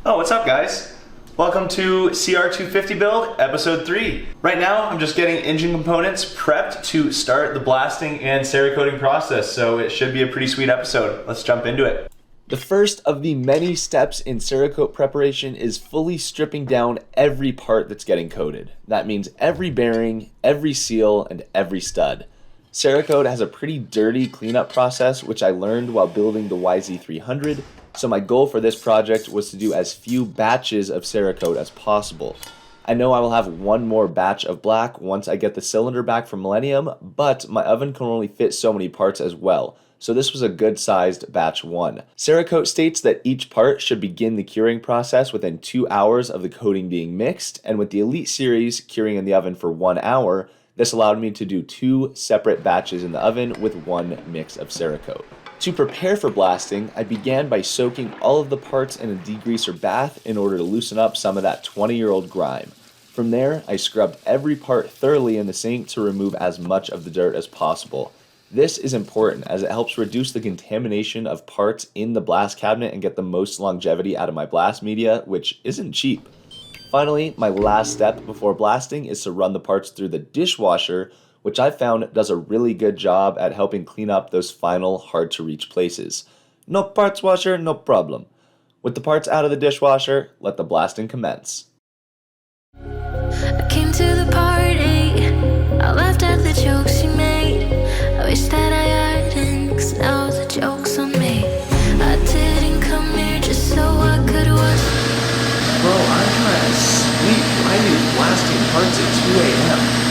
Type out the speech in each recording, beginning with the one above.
Oh, what's up guys? Welcome to CR250 build, episode 3. Right now, I'm just getting engine components prepped to start the blasting and Cerakoting process, so it should be a pretty sweet episode. Let's jump into it. The first of the many steps in Cerakote preparation is fully stripping down every part that's getting coated. That means every bearing, every seal, and every stud. Cerakote has a pretty dirty cleanup process, which I learned while building the YZ300, so my goal for this project was to do as few batches of Cerakote as possible. I know I will have one more batch of black once I get the cylinder back from Millennium, but my oven can only fit so many parts as well, so this was a good sized batch 1. Cerakote states that each part should begin the curing process within 2 hours of the coating being mixed, and with the Elite series curing in the oven for 1 hour, this allowed me to do 2 separate batches in the oven with 1 mix of Cerakote. To prepare for blasting, I began by soaking all of the parts in a degreaser bath in order to loosen up some of that 20-year-old grime. From there, I scrubbed every part thoroughly in the sink to remove as much of the dirt as possible. This is important as it helps reduce the contamination of parts in the blast cabinet and get the most longevity out of my blast media, which isn't cheap. Finally, my last step before blasting is to run the parts through the dishwasher, which I found does a really good job at helping clean up those final hard-to-reach places. No parts washer, no problem. With the parts out of the dishwasher, let the blasting commence. I came to the party, I laughed at the jokes you made. I wish that I hadn't, 'cause now the joke's on me. I didn't come here just so I could watch. Bro, I'm trying to sleep. Why are you blasting parts at 2 a.m.?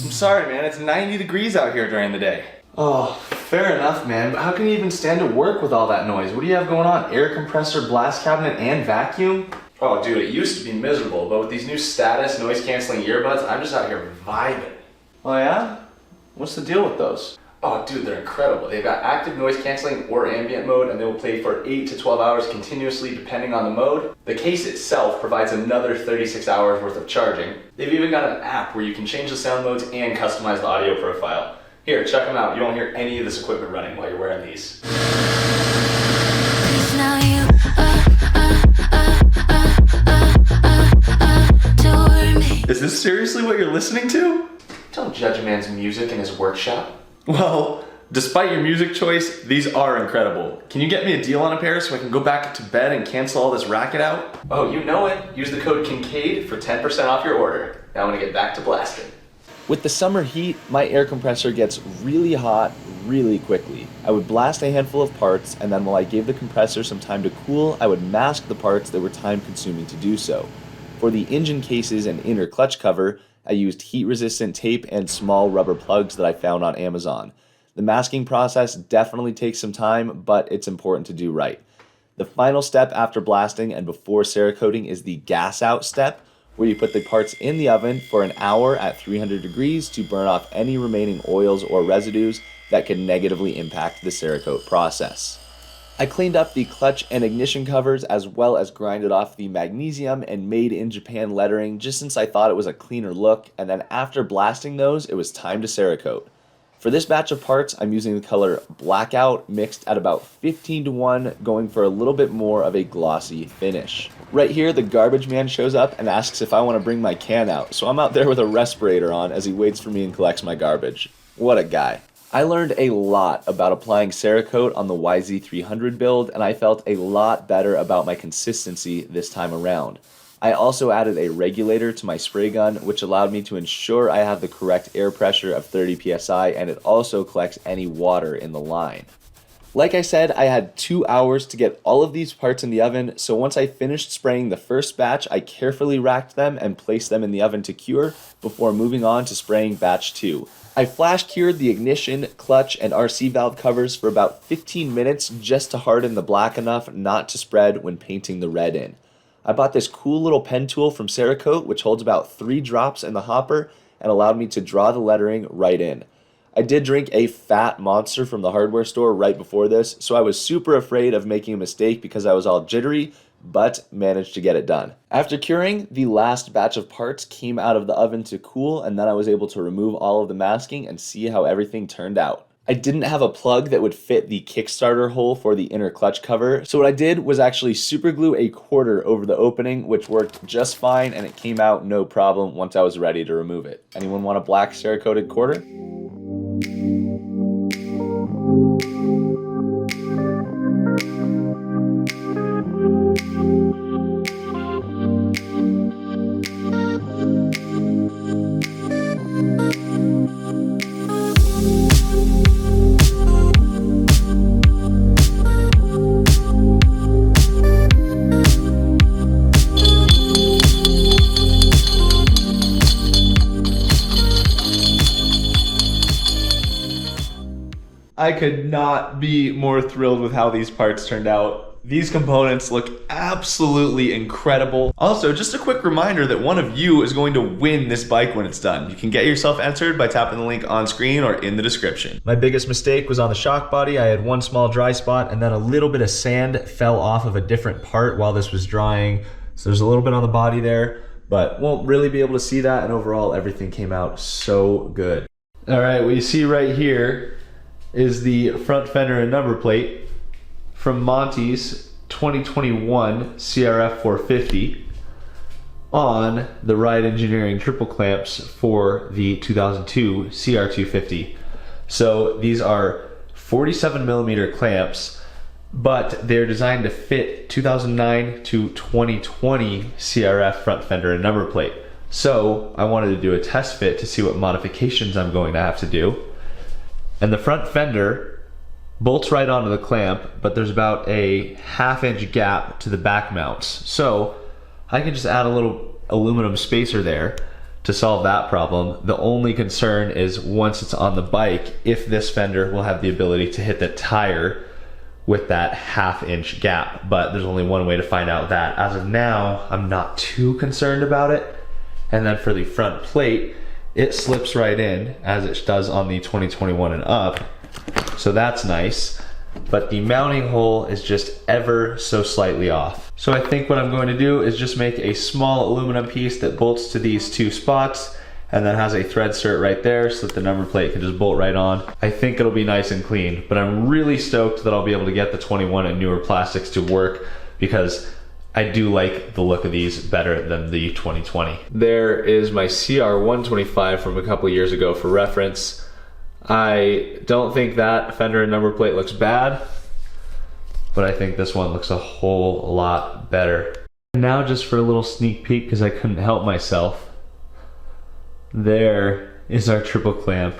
I'm sorry, man. It's 90 degrees out here during the day. Oh, fair enough, man. But how can you even stand to work with all that noise? What do you have going on? Air compressor, blast cabinet, and vacuum? Oh, dude, it used to be miserable, but with these new status noise-canceling earbuds, I'm just out here vibing. Oh, yeah? What's the deal with those? Oh, dude, they're incredible. They've got active noise canceling or ambient mode, and they will play for 8 to 12 hours continuously depending on the mode. The case itself provides another 36 hours worth of charging. They've even got an app where you can change the sound modes and customize the audio profile. Here, check them out. You won't hear any of this equipment running while you're wearing these. Now you, me. Is this seriously what you're listening to? Don't judge a man's music in his workshop. Well, despite your music choice, these are incredible. Can you get me a deal on a pair so I can go back to bed and cancel all this racket out? Oh, you know it. Use the code Kincaid for 10% off your order. Now I'm gonna get back to blasting. With the summer heat, my air compressor gets really hot really quickly. I would blast a handful of parts, and then while I gave the compressor some time to cool, I would mask the parts that were time consuming to do so. For the engine cases and inner clutch cover, I used heat-resistant tape and small rubber plugs that I found on Amazon. The masking process definitely takes some time, but it's important to do right. The final step after blasting and before Cerakoting is the gas out step, where you put the parts in the oven for an hour at 300 degrees to burn off any remaining oils or residues that could negatively impact the Cerakote process. I cleaned up the clutch and ignition covers as well as grinded off the magnesium and made in Japan lettering just since I thought it was a cleaner look, and then after blasting those, it was time to Cerakote. For this batch of parts, I'm using the color Blackout mixed at about 15:1, going for a little bit more of a glossy finish. Right here, the garbage man shows up and asks if I want to bring my can out, so I'm out there with a respirator on as he waits for me and collects my garbage. What a guy. I learned a lot about applying Cerakote on the YZ300 build, and I felt a lot better about my consistency this time around. I also added a regulator to my spray gun, which allowed me to ensure I have the correct air pressure of 30 psi, and it also collects any water in the line. Like I said, I had 2 hours to get all of these parts in the oven, so once I finished spraying the first batch, I carefully racked them and placed them in the oven to cure before moving on to spraying batch 2. I flash cured the ignition, clutch, and RC valve covers for about 15 minutes just to harden the black enough not to spread when painting the red in. I bought this cool little pen tool from Cerakote which holds about 3 drops in the hopper and allowed me to draw the lettering right in. I did drink a fat monster from the hardware store right before this, so I was super afraid of making a mistake because I was all jittery, but managed to get it done. After curing, the last batch of parts came out of the oven to cool, and then I was able to remove all of the masking and see how everything turned out. I didn't have a plug that would fit the Kickstarter hole for the inner clutch cover, so what I did was actually super glue a quarter over the opening, which worked just fine, and it came out no problem once I was ready to remove it. Anyone want a black Cerakoted quarter? I could not be more thrilled with how these parts turned out. These components look absolutely incredible. Also, just a quick reminder that one of you is going to win this bike when it's done. You can get yourself entered by tapping the link on screen or in the description. My biggest mistake was on the shock body. I had one small dry spot and then a little bit of sand fell off of a different part while this was drying. So there's a little bit on the body there, but won't really be able to see that, and overall everything came out so good. All right, what you see right here is the front fender and number plate from Monty's 2021 CRF450 on the Ride Engineering triple clamps for the 2002 CR250. So these are 47 millimeter clamps, but they're designed to fit 2009 to 2020 CRF front fender and number plate. So I wanted to do a test fit to see what modifications I'm going to have to do. And the front fender bolts right onto the clamp, but there's about a 1/2 inch gap to the back mounts. So I can just add a little aluminum spacer there to solve that problem. The only concern is once it's on the bike, if this fender will have the ability to hit the tire with that 1/2 inch gap. But there's only one way to find out that. As of now, I'm not too concerned about it. And then for the front plate, it slips right in as it does on the 2021 and up. So that's nice. But the mounting hole is just ever so slightly off. So I think what I'm going to do is just make a small aluminum piece that bolts to these two spots and then has a thread cert right there so that the number plate can just bolt right on. I think it'll be nice and clean, but I'm really stoked that I'll be able to get the 21 and newer plastics to work because I do like the look of these better than the 2020. There is my CR125 from a couple years ago for reference. I don't think that fender and number plate looks bad, but I think this one looks a whole lot better. Now just for a little sneak peek, because I couldn't help myself, there is our triple clamp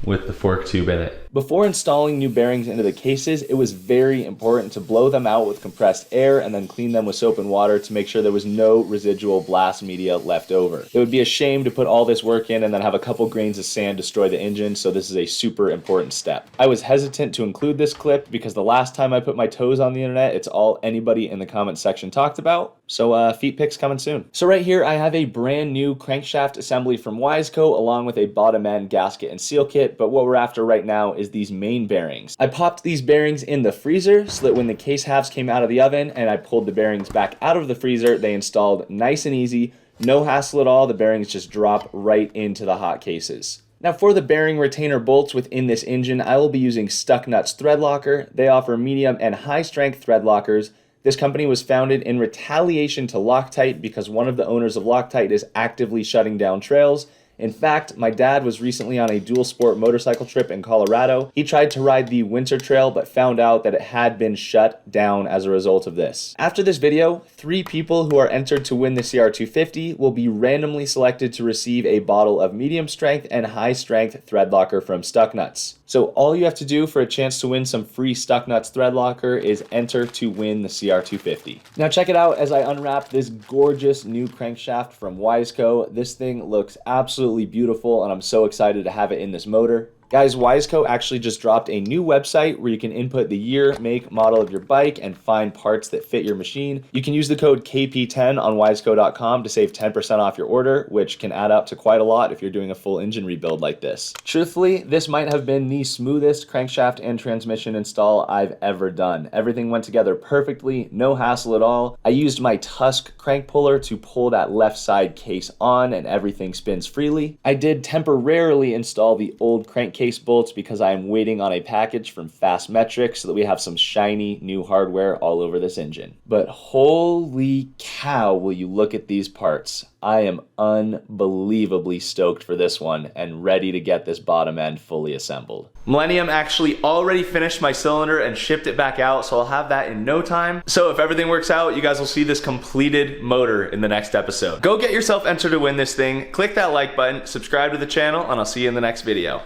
with the fork tube in it. Before installing new bearings into the cases, it was very important to blow them out with compressed air and then clean them with soap and water to make sure there was no residual blast media left over. It would be a shame to put all this work in and then have a couple grains of sand destroy the engine, so this is a super important step. I was hesitant to include this clip because the last time I put my toes on the internet, it's all anybody in the comment section talked about. So feet pics coming soon. So right here I have a brand new crankshaft assembly from Wiseco along with a bottom end gasket and seal kit, but what we're after right now is these main bearings. I popped these bearings in the freezer so that when the case halves came out of the oven and I pulled the bearings back out of the freezer, they installed nice and easy, no hassle at all. The bearings just drop right into the hot cases. Now for the bearing retainer bolts within this engine, I will be using Stucknuts Thread Locker. They offer medium and high strength thread lockers. This company was founded in retaliation to Loctite because one of the owners of Loctite is actively shutting down trails. In fact, my dad was recently on a dual sport motorcycle trip in Colorado. He tried to ride the winter trail but found out that it had been shut down as a result of this. After this video, 3 people who are entered to win the CR250 will be randomly selected to receive a bottle of medium strength and high strength thread locker from Stucknuts. So all you have to do for a chance to win some free Stucknuts thread locker is enter to win the CR250. Now check it out as I unwrap this gorgeous new crankshaft from Wiseco. This thing looks absolutely beautiful and I'm so excited to have it in this motor. Guys, Wiseco actually just dropped a new website where you can input the year, make, model of your bike and find parts that fit your machine. You can use the code KP10 on wiseco.com to save 10% off your order, which can add up to quite a lot if you're doing a full engine rebuild like this. Truthfully, this might have been the smoothest crankshaft and transmission install I've ever done. Everything went together perfectly, no hassle at all. I used my Tusk crank puller to pull that left side case on and everything spins freely. I did temporarily install the old crank case bolts because I am waiting on a package from Fast Metric so that we have some shiny new hardware all over this engine. But holy cow, will you look at these parts. I am unbelievably stoked for this one and ready to get this bottom end fully assembled. Millennium actually already finished my cylinder and shipped it back out, so I'll have that in no time. So if everything works out, you guys will see this completed motor in the next episode. Go get yourself entered to win this thing, click that like button, subscribe to the channel, and I'll see you in the next video.